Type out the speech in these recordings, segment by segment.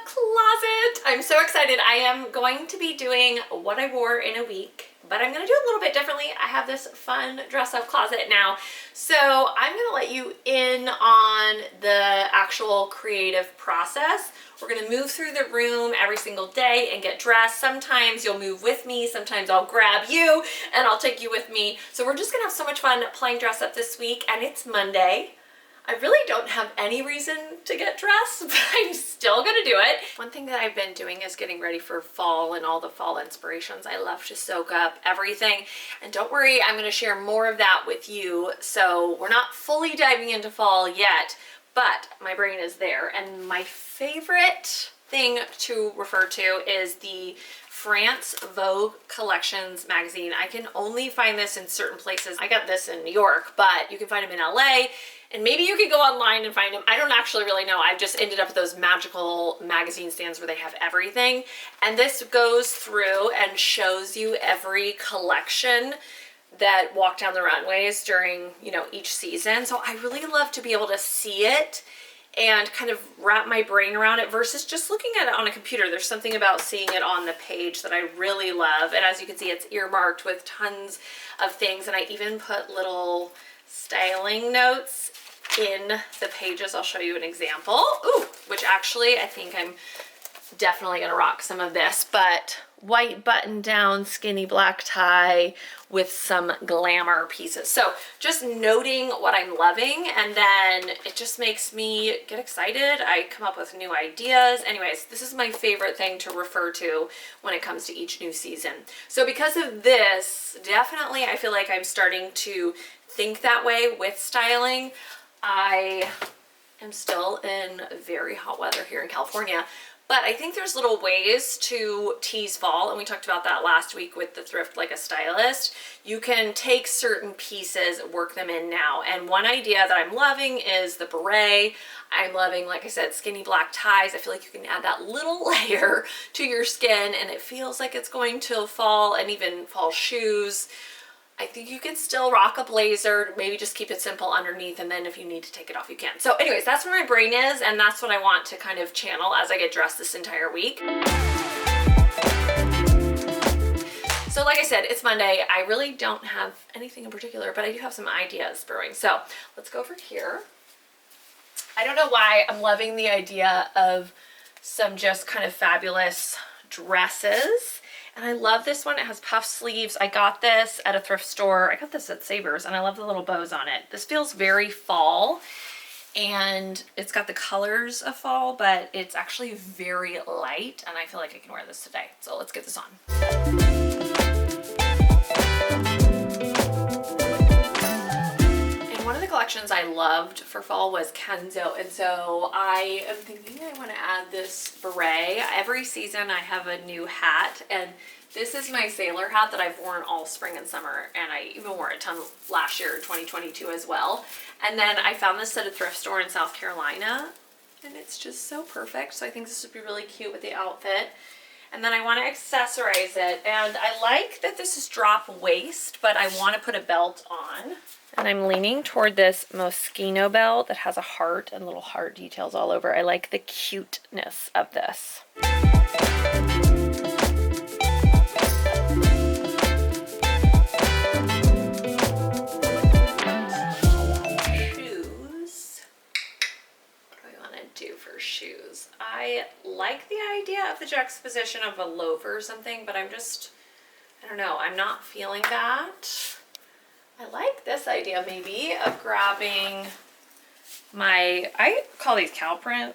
closet. I'm so excited. I am going to be doing what I wore in a week, but I'm gonna do it a little bit differently. I have this fun dress up closet now. So I'm gonna let you in on the actual creative process. We're gonna move through the room every single day and get dressed. Sometimes you'll move with me, sometimes I'll grab you and I'll take you with me. So we're just gonna have so much fun playing dress up this week, and it's Monday. I really don't have any reason to get dressed, but I'm still gonna do it. One thing that I've been doing is getting ready for fall and all the fall inspirations. I love to soak up everything. And don't worry, I'm gonna share more of that with you. So we're not fully diving into fall yet, but my brain is there. And my favorite thing to refer to is the France Vogue Collections magazine. I can only find this in certain places. I got this in New York, but you can find them in LA. And maybe you could go online and find them. I don't actually really know. I've just ended up at those magical magazine stands where they have everything. And this goes through and shows you every collection that walk down the runways during, you know, each season. So I really love to be able to see it and kind of wrap my brain around it versus just looking at it on a computer. There's something about seeing it on the page that I really love. And as you can see, it's earmarked with tons of things. And I even put little styling notes in the pages. I'll show you an example. Ooh, which actually I think I'm definitely gonna rock some of this, but white button down, skinny black tie with some glamour pieces. So just noting what I'm loving, and then it just makes me get excited. I come up with new ideas. Anyways, this is my favorite thing to refer to when it comes to each new season. So because of this, definitely I feel like I'm starting to think that way with styling. I am still in very hot weather here in California, but I think there's little ways to tease fall, and we talked about that last week with the Thrift Like a Stylist. You can take certain pieces, work them in now, and one idea that I'm loving is the beret. I'm loving, like I said, skinny black ties. I feel like you can add that little layer to your skin, and it feels like it's going to fall, and even fall shoes. I think you can still rock a blazer, maybe just keep it simple underneath, and then if you need to take it off, you can. So anyways, that's where my brain is, and that's what I want to kind of channel as I get dressed this entire week. So like I said, it's Monday. I really don't have anything in particular, but I do have some ideas brewing. So let's go over here. I don't know why I'm loving the idea of some just kind of fabulous dresses. And I love this one. It has puff sleeves. I got this at a thrift store. I got this at Savers, and I love the little bows on it. This feels very fall, and it's got the colors of fall, but it's actually very light, and I feel like I can wear this today. So let's get this on. One of the collections I loved for fall was Kenzo, and so I am thinking I want to add this beret. Every season I have a new hat, and this is my sailor hat that I've worn all spring and summer, and I even wore it a ton last year, 2022 as well. And then I found this at a thrift store in South Carolina, and it's just so perfect. So I think this would be really cute with the outfit. And then I want to accessorize it, and I like that this is drop waist, but I want to put a belt on. And I'm leaning toward this Moschino belt that has a heart and little heart details all over. I like the cuteness of this. Shoes. What do we want to do for shoes? I like the idea of the juxtaposition of a loafer or something, but I don't know, I'm not feeling that. I like this idea maybe of grabbing I call these cow print.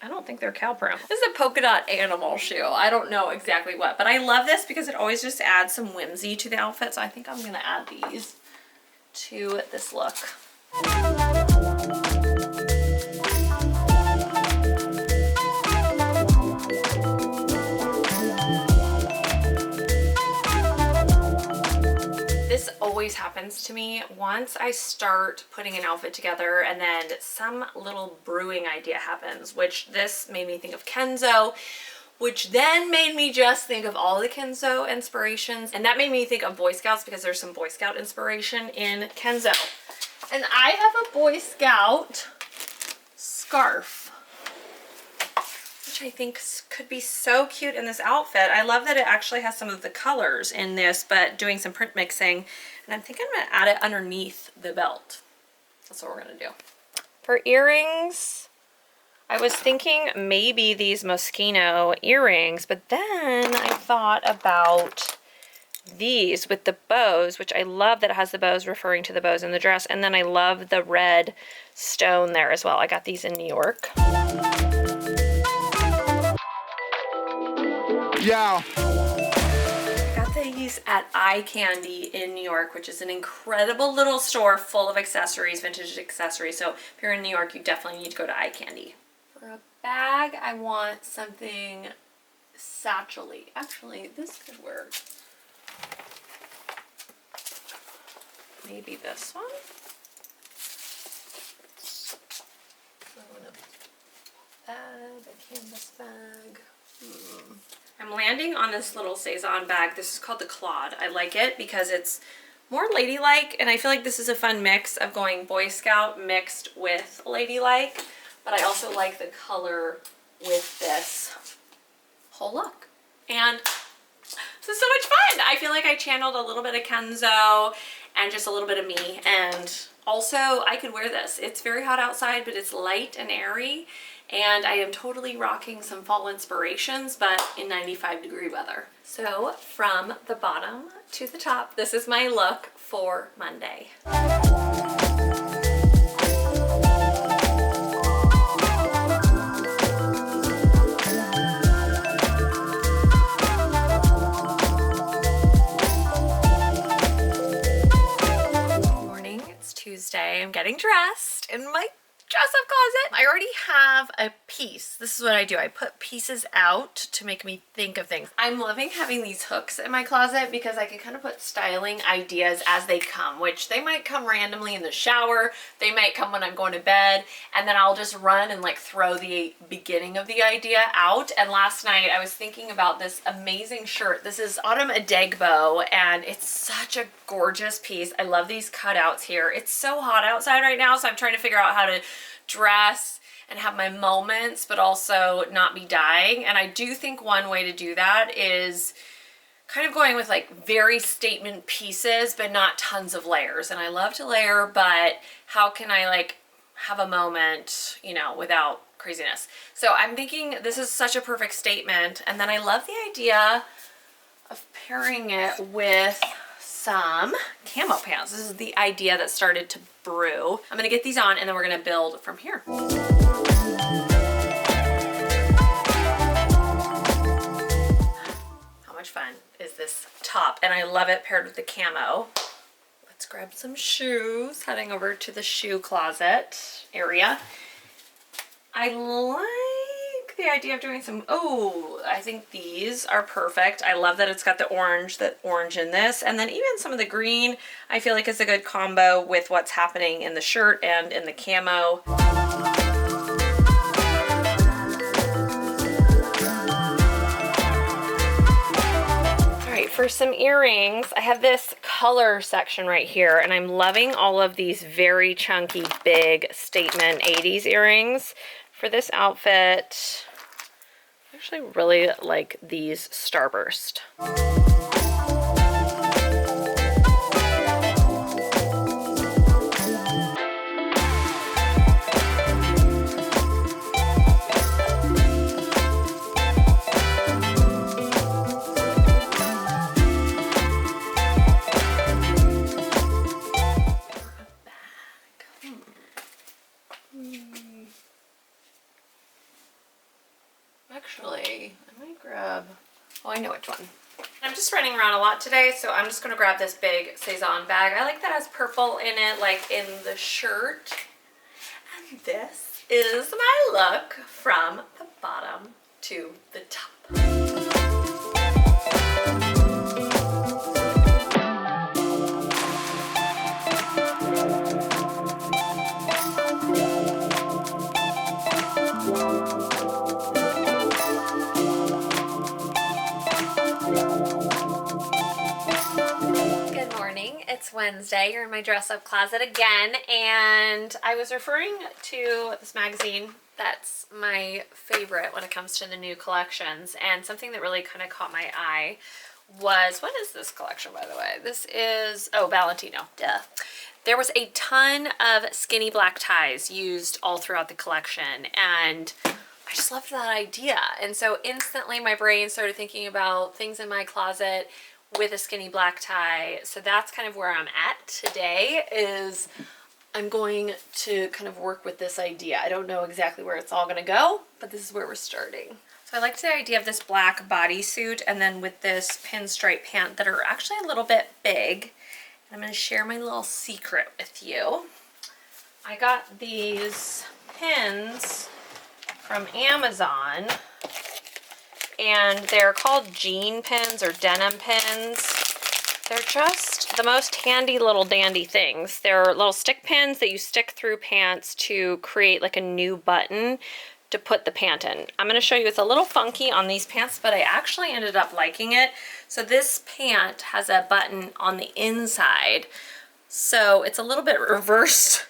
I don't think they're cow print. This is a polka dot animal shoe. I don't know exactly what, but I love this because it always just adds some whimsy to the outfit. So I think I'm gonna add these to this look. This always happens to me once I start putting an outfit together, and then some little brewing idea happens, which this made me think of Kenzo, which then made me just think of all the Kenzo inspirations, and that made me think of Boy Scouts because there's some Boy Scout inspiration in Kenzo. And I have a Boy Scout scarf, which which I think could be so cute in this outfit. I love that it actually has some of the colors in this, but doing some print mixing. And I'm thinking I'm gonna add it underneath the belt. That's what we're gonna do. For earrings, I was thinking maybe these Moschino earrings, but then I thought about these with the bows, which I love that it has the bows referring to the bows in the dress, and then I love the red stone there as well. I got these in New York. Yeah. I got these at Eye Candy in New York, which is an incredible little store full of accessories, vintage accessories. So if you're in New York, you definitely need to go to Eye Candy. For a bag, I want something satchel-y. Actually, this could work. Maybe this one. I'm gonna add a canvas bag. I'm landing on this little Cezanne bag. This is called the Claude. I like it because it's more ladylike, and I feel like this is a fun mix of going Boy Scout mixed with ladylike, but I also like the color with this whole look. And this is so much fun. I feel like I channeled a little bit of Kenzo and just a little bit of me, and also I could wear this. It's very hot outside, but it's light and airy, and I am totally rocking some fall inspirations, but in 95-degree weather. So from the bottom to the top, this is my look for Monday. Tuesday. I'm getting dressed in my dress-up closet. I already have a piece. This is what I do. I put pieces out to make me think of things. I'm loving having these hooks in my closet because I can kind of put styling ideas as they come, which they might come randomly in the shower. They might come when I'm going to bed, and then I'll just run and like throw the beginning of the idea out. And last night I was thinking about this amazing shirt. This is Autumn Adegbo, and it's such a gorgeous piece. I love these cutouts here. It's so hot outside right now, so I'm trying to figure out how to dress and have my moments but also not be dying. And I do think one way to do that is kind of going with like very statement pieces but not tons of layers. And I love to layer, but how can I like have a moment, you know, without craziness? So I'm thinking this is such a perfect statement. And then I love the idea of pairing it with some camo pants. This is the idea that started to brew. I'm gonna get these on and then we're gonna build from here. How much fun is this top? And I love it paired with the camo. Let's grab some shoes, heading over to the shoe closet area. I like the idea of doing some, I think these are perfect. I love that it's got the orange in this, and then even some of the green I feel like is a good combo with what's happening in the shirt and in the camo. All right, for some earrings, I have this color section right here, and I'm loving all of these very chunky, big statement 80s earrings. For this outfit, I actually really like these Starburst. Actually, I might grab, I know which one. I'm just running around a lot today, so I'm just gonna grab this big Cezanne bag. I like that it has purple in it, like in the shirt. And this is my look from the bottom to the top. It's Wednesday. You're in my dress up closet again, and I was referring to this magazine that's my favorite when it comes to the new collections, and something that really kind of caught my eye was, what is this collection, by the way? This is, oh, Valentino, duh. There was a ton of skinny black ties used all throughout the collection, and I just loved that idea. And so instantly my brain started thinking about things in my closet with a skinny black tie. So that's kind of where I'm at today, is I'm going to kind of work with this idea. I don't know exactly where it's all gonna go, but this is where we're starting. So I liked the idea of this black bodysuit and then with this pinstripe pant that are actually a little bit big. And I'm gonna share my little secret with you. I got these pins from Amazon, and they're called jean pins or denim pins. They're just the most handy little dandy things. They're little stick pins that you stick through pants to create like a new button to put the pant in. I'm going to show you, it's a little funky on these pants, but I actually ended up liking it. So this pant has a button on the inside, so it's a little bit reversed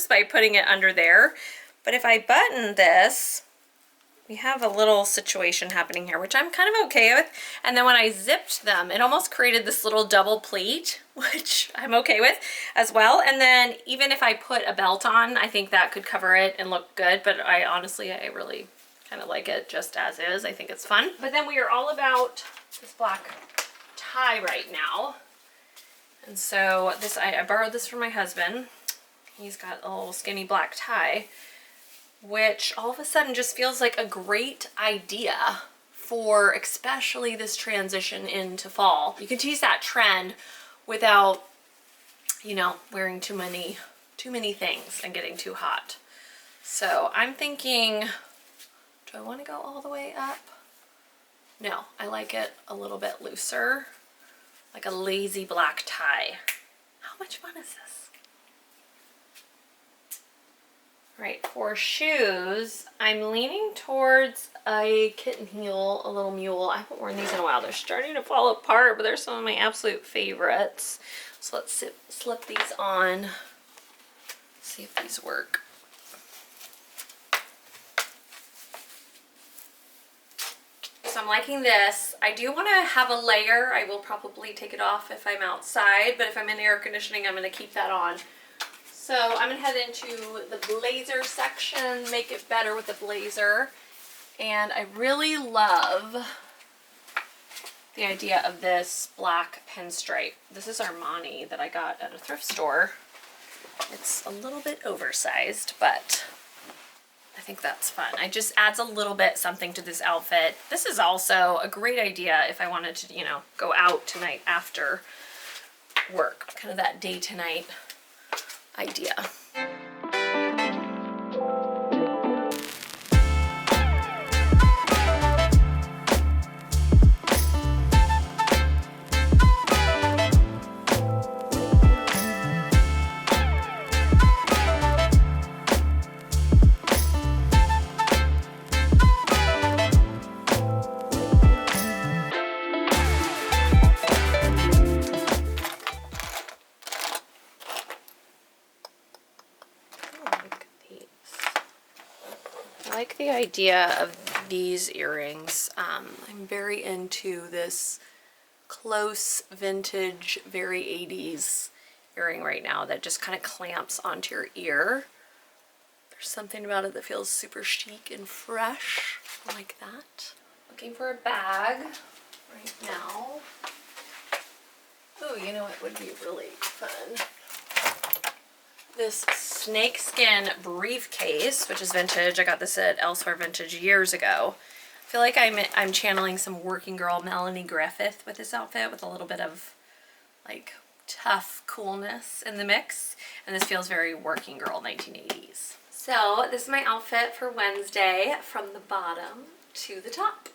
by putting it under there. But if I button this, we have a little situation happening here, which I'm kind of okay with. And then when I zipped them, it almost created this little double pleat, which I'm okay with as well. And then even if I put a belt on, I think that could cover it and look good. But I really kind of like it just as is. I think it's fun. But then we are all about this black tie right now. And so this, I borrowed this from my husband. He's got a little skinny black tie, which all of a sudden just feels like a great idea for especially this transition into fall. You can tease that trend without, you know, wearing too many things and getting too hot. So I'm thinking, do I want to go all the way up? No, I like it a little bit looser, like a lazy black tie. How much fun is this? Right, for shoes, I'm leaning towards a kitten heel, a little mule. I haven't worn these in a while. They're starting to fall apart, but they're some of my absolute favorites. So let's slip these on, see if these work. So I'm liking this. I do want to have a layer. I will probably take it off if I'm outside, but if I'm in air conditioning, I'm going to keep that on. So I'm going to head into the blazer section, make it better with the blazer. And I really love the idea of this black pinstripe. This is Armani that I got at a thrift store. It's a little bit oversized, but I think that's fun. It just adds a little bit something to this outfit. This is also a great idea if I wanted to, you know, go out tonight after work. Kind of that day to night idea. I like the idea of these earrings. I'm very into this close vintage, very 80s earring right now that just kind of clamps onto your ear. There's something about it that feels super chic and fresh. I like that. Looking for a bag right now. Oh, you know what would be really fun? This snakeskin briefcase, which is vintage. I got this at Elsewhere Vintage years ago. I feel like I'm channeling some working girl Melanie Griffith with this outfit, with a little bit of like tough coolness in the mix. And this feels very working girl 1980s. So this is my outfit for Wednesday, from the bottom to the top.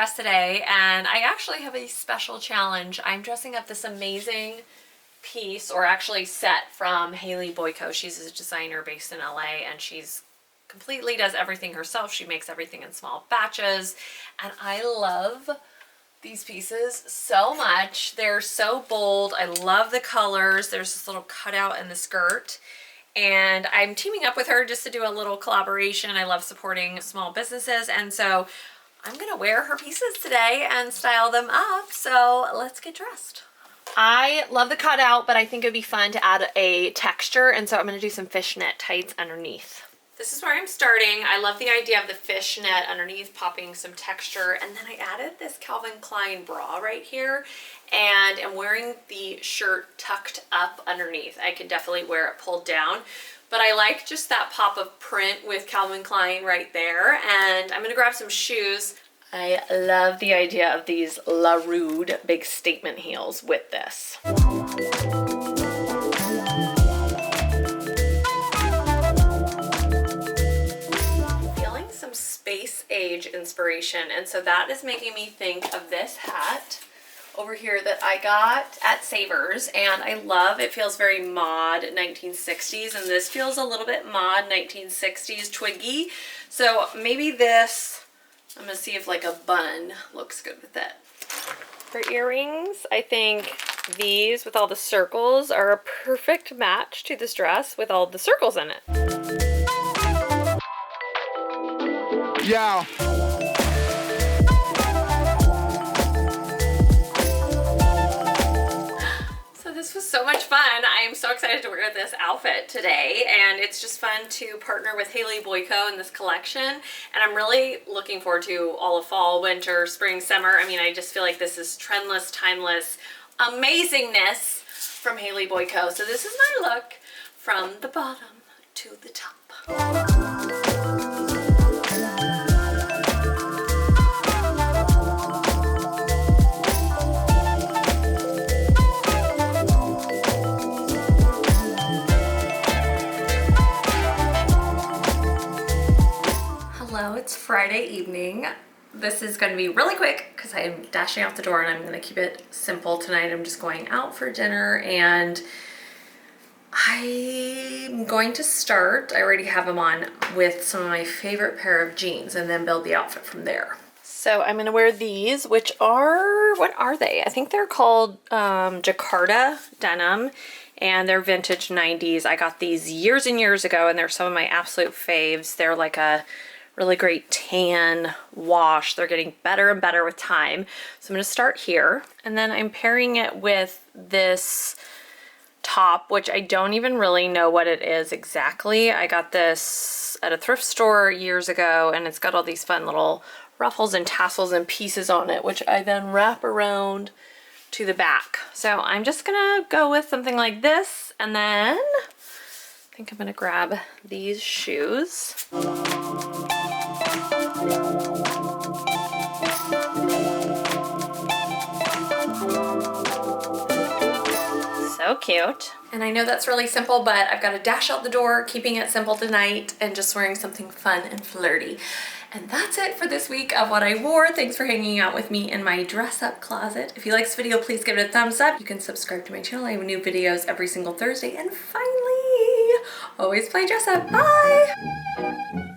dress today, and I actually have a special challenge. I'm dressing up this amazing piece, or actually set, from Haley Boyko. She's a designer based in LA, and she's completely does everything herself. She makes everything in small batches, and I love these pieces so much. They're so bold. I love the colors. There's this little cutout in the skirt, and I'm teaming up with her just to do a little collaboration. I love supporting small businesses, and so I'm gonna wear her pieces today and style them up. So let's get dressed. I love the cutout, but I think it'd be fun to add a texture, and so I'm gonna do some fishnet tights underneath. This is where I'm starting. I love the idea of the fishnet underneath popping some texture, and then I added this Calvin Klein bra right here, and I'm wearing the shirt tucked up underneath. I can definitely wear it pulled down, but I like just that pop of print with Calvin Klein right there. And I'm gonna grab some shoes. I love the idea of these La Rude big statement heels with this. Space age inspiration, and so that is making me think of this hat over here that I got at Savers, and I love it. Feels very mod 1960s, and this feels a little bit mod 1960s twiggy. So maybe this, I'm gonna see if like a bun looks good with it. For earrings, I think these with all the circles are a perfect match to this dress with all the circles in it. Yeah. So this was so much fun. I am so excited to wear this outfit today, and it's just fun to partner with Haley Boyko in this collection. And I'm really looking forward to all of fall, winter, spring, summer. I mean, I just feel like this is trendless, timeless amazingness from Haley Boyko. So this is my look from the bottom to the top. Hello, it's Friday evening. This is going to be really quick because I'm dashing out the door, and I'm going to keep it simple tonight. I'm just going out for dinner, and I'm going to start, I already have them on, with some of my favorite pair of jeans, and then build the outfit from there. So I'm going to wear these, which are, what are they? I think they're called Jakarta denim, and they're vintage 90s. I got these years and years ago, and they're some of my absolute faves. They're like a really great tan wash. They're getting better and better with time. So I'm gonna start here, and then I'm pairing it with this top, which I don't even really know what it is exactly. I got this at a thrift store years ago, and it's got all these fun little ruffles and tassels and pieces on it, which I then wrap around to the back. So I'm just gonna go with something like this, and then I think I'm gonna grab these shoes. So cute. And I know that's really simple, but I've got to dash out the door, keeping it simple tonight, and just wearing something fun and flirty. And that's it for this week of what I wore. Thanks for hanging out with me in my dress up closet. If you like this video, please give it a thumbs up. You can subscribe to my channel. I have new videos every single Thursday. And finally, always play dress up. Bye!